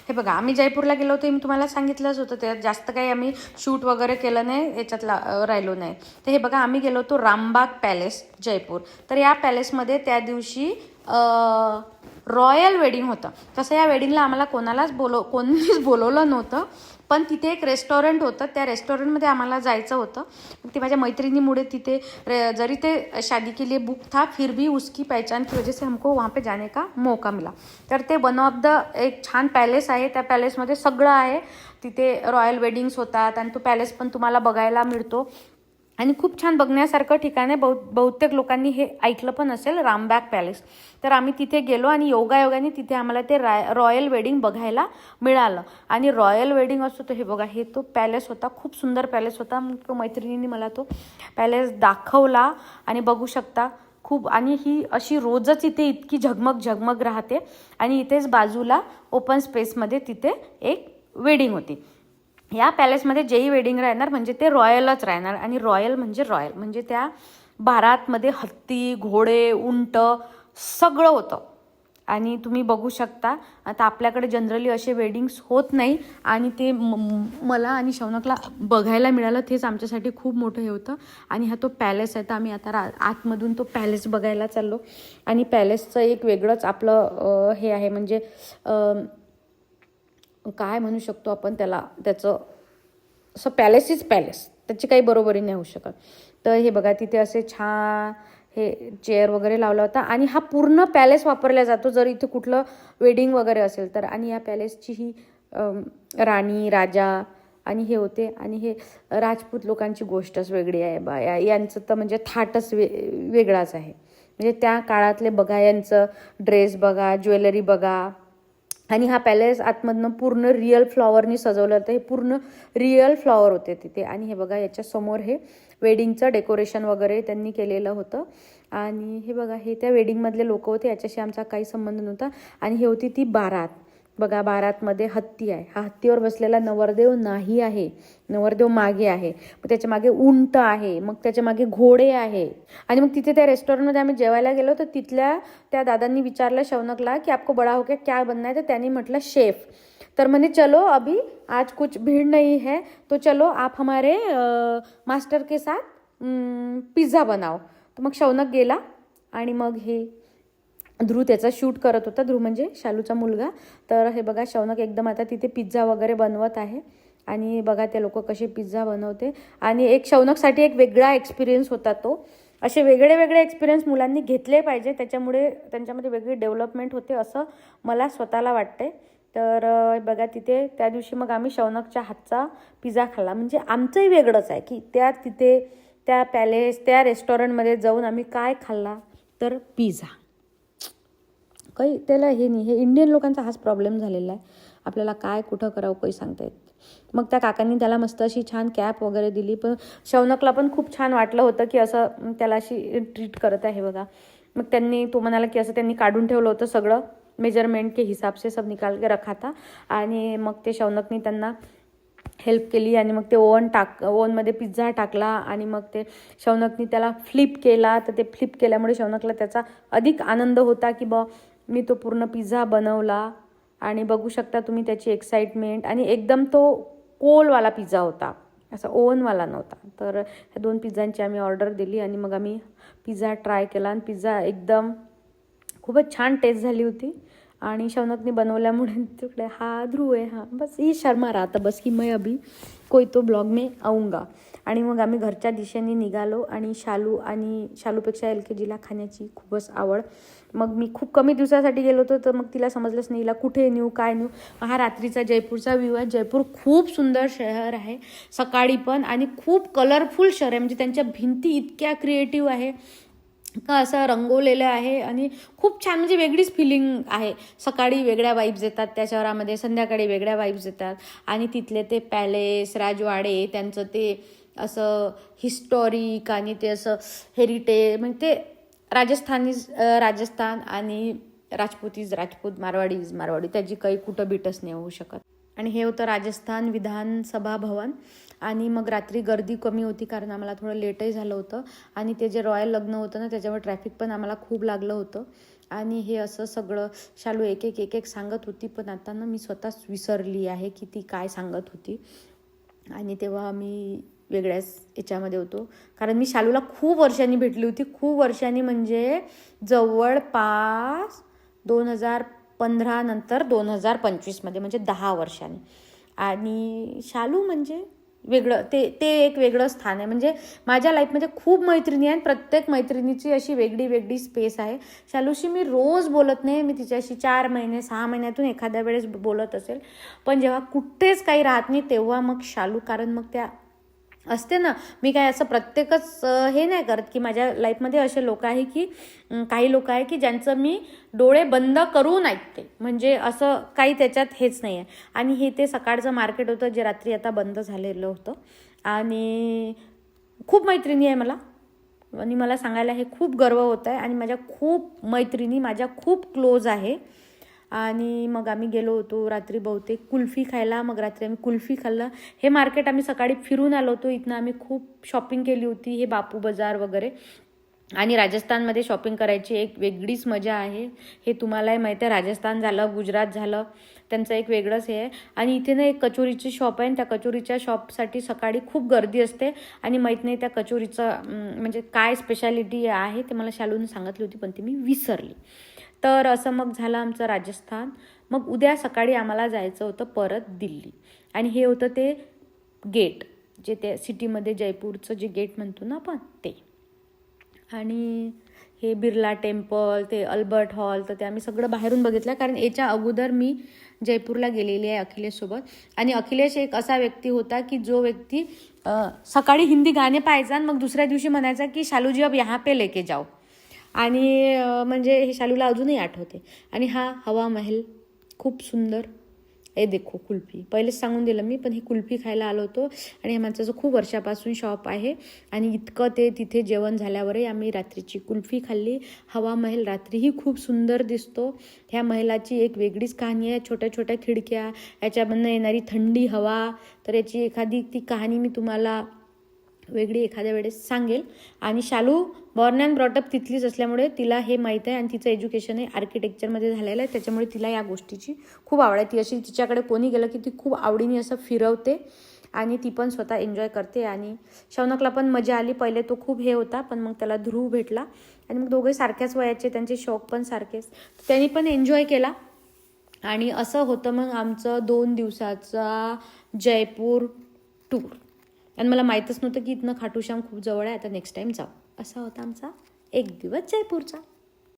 हे बघा, आम्ही जयपूरला गेलो होतो, मी तुम्हाला सांगितलंच होतं, त्यात जास्त काही आम्ही शूट वगैरे केलं नाही, याच्यातला राहिलो नाही. तर हे बघा, आम्ही गेलो होतो रामबाग पॅलेस जयपूर. तर या पॅलेसमध्ये त्या दिवशी रॉयल वेडिंग होतं. तसं या वेडिंगला आम्हाला कोणीच बोलवलं नव्हतं, पण तिथे एक रेस्टॉरंट होतं, त्या रेस्टॉरंटमध्ये आम्हाला जायचं होतं. ते माझ्या मैत्रिणीमुळे तिथे जरी ते शादी के लिए बुक था, फिर भी उसकी पहचान की वजह से हमको वहाँ पे जाने का मौका मिला. तर ते वन ऑफ द एक छान पॅलेस आहे. त्या पॅलेसमध्ये सगळं आहे. तिथे रॉयल वेडिंग्स होतात आणि तो पॅलेस पण तुम्हाला बघायला मिळतो आणि खूप छान बघण्यासारखं ठिकाण आहे. बहुतेक लोकांनी हे ऐकलं पण असेल, रामबाग पॅलेस. तर आम्ही तिथे गेलो आणि योगायोगाने तिथे आम्हाला ते रॉयल वेडिंग बघायला मिळालं. आणि रॉयल वेडिंग असतो तो, हे बघा, हे तो पॅलेस होता, खूप सुंदर पॅलेस होता. मग मैत्रिणींनी मला तो पॅलेस दाखवला आणि बघू शकता खूप. आणि ही अशी रोजच इथे इतकी झगमग राहते. आणि इथेच बाजूला ओपन स्पेसमध्ये तिथे एक वेडिंग होती. या पॅलेसमध्ये जेही वेडिंग राहणार म्हणजे ते रॉयलच राहणार. आणि रॉयल म्हणजे त्या बारातमध्ये हत्ती, घोडे, उंट सगळं होतं. आणि तुम्ही बघू शकता, आता आपल्याकडे जनरली असे वेडिंग्स होत नाही. आणि ते मला आणि शौनकला बघायला मिळालं, तेच आमच्यासाठी खूप मोठं हे होतं. आणि हा तो पॅलेस आहे. तर आम्ही आता आतमधून तो पॅलेस बघायला चाललो. आणि पॅलेसचं एक वेगळंच आपलं हे आहे, म्हणजे काय म्हणू शकतो आपण त्याला, त्याचं असं पॅलेस इज पॅलेस, त्याची काही बरोबरी नाही होऊ शकत. तर हे बघा, तिथे असे छान हे चेअर वगैरे लावला होता. आणि हा पूर्ण पॅलेस वापरला जातो जर इथे कुठलं वेडिंग वगैरे असेल तर. आणि या पॅलेसची ही राणी, राजा आणि हे होते. आणि हे राजपूत लोकांची गोष्टच वेगळी आहे बा. यांचं तर म्हणजे थाटच वेगळाच आहे. म्हणजे त्या काळातले बघा, यांचं ड्रेस बघा, ज्वेलरी बघा. आणि हा पॅलेस आतमधनं पूर्ण रिअल फ्लॉवरनी सजवलं होतं. हे पूर्ण रिअल फ्लॉवर होते तिथे. आणि हे बघा, याच्यासमोर हे वेडिंगचं डेकोरेशन वगैरे त्यांनी केलेलं होतं. आणि हे बघा, हे त्या वेडिंगमधले लोक होते, याच्याशी आमचा काही संबंध नव्हता. आणि हे होती ती बारात. बघा, बारातमध्ये हत्ती आहे. हा हत्तीवर बसलेला नवरदेव नाही आहे, नवरदेव मागे आहे. मग त्याच्या मागे उंट आहे, मग त्याच्या मागे घोडे आहे. आणि मग तिथे त्या रेस्टॉरंटमध्ये आम्ही जेवायला गेलो, तर तिथल्या त्या दादांनी विचारलं शौनकला की आपको बड़ा होके क्या बनना है. तर त्यांनी म्हटलं शेफ. तर म्हणे चलो अभी आज कुछ भीड़ नहीं है, तो चलो आप हमारे मास्टर के साथ पिझ्झा बनाओ. तर मग शौनक गेला. आणि मग हे ध्रुव त्याचा शूट करत होता. ध्रुव म्हणजे शालूचा मुलगा. तर हे बघा, शौनक एकदम आता तिथे पिझ्झा वगैरे बनवत आहे. आणि बघा ते लोक कसे पिझ्झा बनवते. आणि एक शौनकसाठी एक वेगळा एक्सपिरियन्स होता तो. असे वेगळे एक्सपिरियन्स मुलांनी घेतले पाहिजे, त्याच्यामुळे त्यांच्यामध्ये वेगळी डेव्हलपमेंट होते असं मला स्वतःला वाटते. तर बघा, तिथे त्या दिवशी मग आम्ही शौनकच्या हातचा पिझ्झा खाल्ला. म्हणजे आमचंही वेगळंच आहे की तिथे त्या पॅलेस, त्या रेस्टॉरंटमध्ये जाऊन आम्ही काय खाल्ला, तर पिझ्झा. काही त्याला हे नाही. हे इंडियन लोकांचा हाच प्रॉब्लेम झालेला आहे, आपल्याला काय कुठं करावं काही सांगता येत. मग त्या काकांनी त्याला मस्त अशी छान कॅप वगैरे दिली. पण शौनकला पण खूप छान वाटलं होतं की असं त्याला अशी ट्रीट करत आहे बघा. मग तो म्हणाला की असं त्यांनी काढून ठेवलं होतं सगळं, मेजरमेंट के हिसाब से सब निकाल के रखा था. आणि मग ते शौनकनी त्यांना हेल्प केली. आणि मग ते ओव्हनमध्ये पिझ्झा टाकला. आणि मग ते शौनकनी त्याला फ्लिप केला. तर ते फ्लिप केल्यामुळे शौनकला त्याचा अधिक आनंद होता की मी तो पूर्ण पिझ्झा बनवला. आणि बघू शकता तुम्ही त्याची एक्साइटमेंट. आणि एकदम तो कोलवाला पिझ्झा होता, असा ओव्हनवाला नव्हता. तर ह्या 2 पिझ्झांची आम्ही ऑर्डर दिली. आणि मग आम्ही पिझ्झा ट्राय केला. आणि पिझ्झा एकदम खूपच छान टेस्ट झाली होती. आणि शौनकने बनवल्यामुळे तिकडे हा ध्रुव आहे, हा बस ही शर्मा रहा था बस की मैं अभी कोई तो ब्लॉग में आऊँगा. आणि मग आम्ही घरच्या दिशेने निघालो. आणि शालूपेक्षा LKGला खाण्याची खूपच आवड. मग मी खूप कमी दिवसासाठी गेलो होतो, तर मग तिला समजलंच नाही हिला कुठे नेऊ, काय नेऊ. हा रात्रीचा जयपूरचा व्ह्यू आहे. जयपूर खूप सुंदर शहर आहे सकाळी पण. आणि खूप कलरफुल शहर आहे. म्हणजे त्यांच्या भिंती इतक्या क्रिएटिव्ह आहे का असं रंगवलेलं आहे. आणि खूप छान, म्हणजे वेगळीच फिलिंग आहे. सकाळी वेगळ्या वाईब्स येतात त्या शहरामध्ये, संध्याकाळी वेगळ्या वाईब्स येतात. आणि तिथले ते पॅलेस, राजवाडे, त्यांचं ते असं हिस्टॉरिक आणि ते असं हेरिटेज, म्हणजे ते राजस्थान आणि राजपूत, मारवाडी, त्याची काही कुठं बीटच नाही होऊ शकत. आणि हे होतं राजस्थान विधानसभा भवन. आणि मग रात्री गर्दी कमी होती कारण आम्हाला थोडं लेटही झालं होतं. आणि ते जे रॉयल लग्न होतं ना, त्याच्यामुळे ट्रॅफिक पण आम्हाला खूप लागलं होतं. आणि हे असं सगळं शालू एक एक सांगत होती, पण आता ना मी स्वतःच विसरली आहे की ती काय सांगत होती. आणि तेव्हा मी वेगळ्याच याच्यामध्ये होतो, कारण मी शालूला खूप वर्षांनी भेटली होती. खूप वर्षांनी म्हणजे जवळपास 2015 नंतर 2025मध्ये, म्हणजे 10 वर्षांनी. आणि शालू म्हणजे वेगळं, ते एक वेगळं स्थान आहे. म्हणजे माझ्या लाईफमध्ये खूप मैत्रिणी आहेत, प्रत्येक मैत्रिणीची अशी वेगळी वेगळी स्पेस आहे. शालूशी मी रोज बोलत नाही, मी तिच्याशी 4 महिने 6 महिन्यातून एखाद्या वेळेस बोलत असेल. पण जेव्हा कुठेच काही राहत नाही तेव्हा मग शालू, कारण मग त्या असते ना. मी काय असं प्रत्येकच हे नाही करत की माझ्या लाईफमध्ये असे लोक आहे की काही लोक आहे की ज्यांचं मी डोळे बंद करून ऐकते, म्हणजे असं काही त्याच्यात हेच नाही आहे. आणि हे ते सकाळचं मार्केट होतं जे रात्री आता बंद झालेलं होतं. आणि खूप मैत्रिणी आहे मला, आणि मला सांगायला हे खूप गर्व होत आहे. आणि माझ्या खूप मैत्रिणी माझ्या खूप क्लोज आहे. आणि मग आम्ही गेलो होतो रात्री बहुतेक कुल्फी खायला. मग रात्री आम्ही कुल्फी खाल्लं. हे मार्केट आम्ही सकाळी फिरून आलो होतो. इथनं आम्ही खूप शॉपिंग केली होती, हे बापू बाजार वगैरे. आणि राजस्थानमध्ये शॉपिंग करायची एक वेगळीच मजा आहे, हे तुम्हालाही माहिती आहे. राजस्थान झालं, गुजरात झालं, त्यांचं एक वेगळंच हे आहे. आणि इथे ना एक कचोरीची शॉप आहे, त्या कचोरीच्या शॉपसाठी सकाळी खूप गर्दी असते. आणि माहीत नाही त्या कचोरीचं म्हणजे काय स्पेशालिटी आहे ते मला शालूने सांगितली होती, पण ती मी विसरली. तर असं मग झालं आमचं राजस्थान. मग उद्या सकाळी आम्हाला जायचं होतं परत दिल्ली. आणि हे होतं ते गेट, जे त्या सिटीमध्ये जयपूरचं जे गेट म्हणतो ना आपण ते. आणि हे बिर्ला टेम्पल, ते अल्बर्ट हॉल, तर ते आम्ही सगळं बाहेरून बघितलं. कारण याच्या अगोदर मी जयपूरला गेलेली आहे अखिलेशसोबत. आणि अखिलेश एक असा व्यक्ती होता की जो व्यक्ती सकाळी हिंदी गाणे पाहायचा आणि मग दुसऱ्या दिवशी म्हणायचा की शालूजी अब यहाँ पे लेके जाओ. आणि म्हणजे हे शालूला अजूनही आठवते. आणि हा हवा महल खूप सुंदर. हे देखो कुल्फी, पहिलेच सांगून दिलं मी, पण ही कुल्फी खायला आलो होतो. आणि हे माणसाचं खूप वर्षापासून शॉप आहे. आणि इतकं ते तिथे जेवण झाल्यावरही आम्ही रात्रीची कुल्फी खाल्ली. हवा महल रात्रीही खूप सुंदर दिसतो. ह्या महलाची एक वेगळीच कहाणी आहे. छोट्या छोट्या खिडक्या, याच्यामधनं येणारी थंडी हवा. तर याची एखादी ती कहाणी मी तुम्हाला वेगळी एखाद्या वेळेस सांगेल. आणि शालू बॉर्न अँड ब्रॉटअप तिथलीच असल्यामुळे तिला हे माहीत आहे. आणि तिचं एज्युकेशन हे आर्किटेक्चरमध्ये झालेलं आहे, त्याच्यामुळे तिला या गोष्टीची खूप आवड आहे. ती अशी तिच्याकडे कोणी गेलं की ती खूप आवडीने असं फिरवते आणि ती पण स्वतः एन्जॉय करते. आणि शौनकला पण मजा आली. पहिले तो खूप हे होता, पण मग त्याला ध्रुव भेटला आणि मग दोघे सारख्याच वयाचे, त्यांचे शौक पण सारखेच, त्यांनी पण एन्जॉय केला. आणि असं होतं मग आमचं 2 दिवसाचा जयपूर टूर. आणि मला माहीतच नव्हतं की इथनं खाटू श्याम खूप जवळ आहे, आता नेक्स्ट टाईम जाऊ. असा होता आमचा 1 दिवस जयपूरचा.